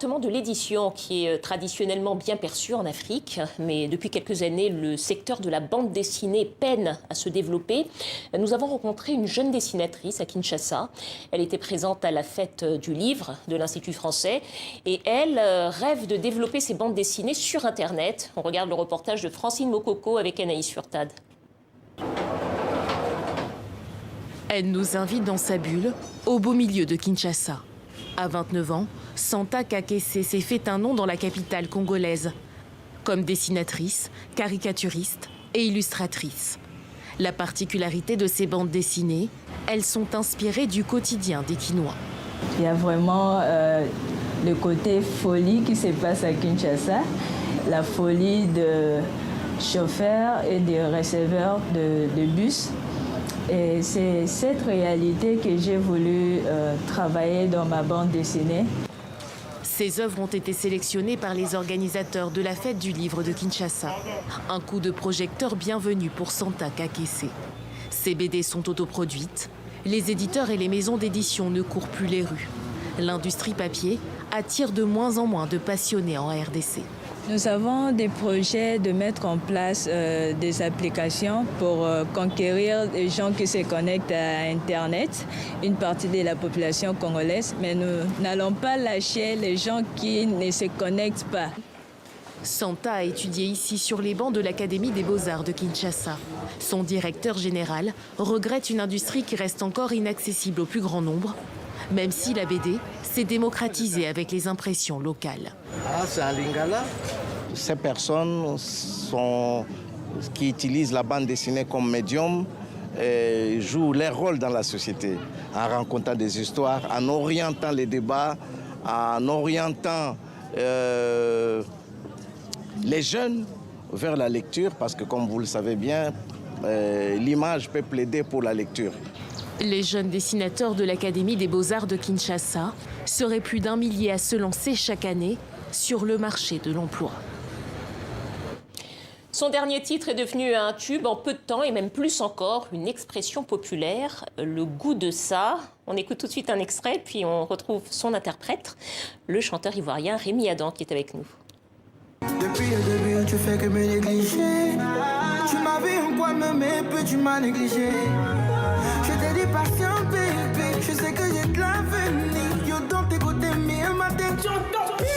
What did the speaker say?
département de l'édition qui est traditionnellement bien perçu en Afrique, mais depuis quelques années, le secteur de la bande dessinée peine à se développer. Nous avons rencontré une jeune dessinatrice à Kinshasa. Elle était présente à la fête du livre de l'Institut français et elle rêve de développer ses bandes dessinées sur Internet. On regarde le reportage de Francine Mokoko avec Anaïs Furtad. Elle nous invite dans sa bulle, au beau milieu de Kinshasa. À 29 ans, Santa Kakese s'est fait un nom dans la capitale congolaise, comme dessinatrice, caricaturiste et illustratrice. La particularité de ces bandes dessinées, elles sont inspirées du quotidien des Kinois. Il y a vraiment le côté folie qui se passe à Kinshasa, la folie de chauffeurs et de receveurs de bus. Et c'est cette réalité que j'ai voulu travailler dans ma bande dessinée. Ces œuvres ont été sélectionnées par les organisateurs de la fête du livre de Kinshasa. Un coup de projecteur bienvenu pour Santa Kakese. Ces BD sont autoproduites. Les éditeurs et les maisons d'édition ne courent plus les rues. L'industrie papier attire de moins en moins de passionnés en RDC. Nous avons des projets de mettre en place des applications pour conquérir les gens qui se connectent à Internet, une partie de la population congolaise, mais nous n'allons pas lâcher les gens qui ne se connectent pas. Santa a étudié ici sur les bancs de l'Académie des Beaux-Arts de Kinshasa. Son directeur général regrette une industrie qui reste encore inaccessible au plus grand nombre, même si la BD s'est démocratisée avec les impressions locales. Ah, c'est un lingala. Ces personnes qui utilisent la bande dessinée comme médium jouent leur rôle dans la société, en racontant des histoires, en orientant les débats, en orientant les jeunes vers la lecture, parce que comme vous le savez bien, l'image peut plaider pour la lecture. Les jeunes dessinateurs de l'Académie des Beaux-Arts de Kinshasa seraient plus d'1 millier à se lancer chaque année sur le marché de l'emploi. Son dernier titre est devenu un tube en peu de temps et même plus encore, une expression populaire, le goût de ça. On écoute tout de suite un extrait, puis on retrouve son interprète, le chanteur ivoirien Rémi Adam qui est avec nous. Depuis le début, tu fais que me négliger. Tu m'as vu en quoi me mais peu tu m'as négligé.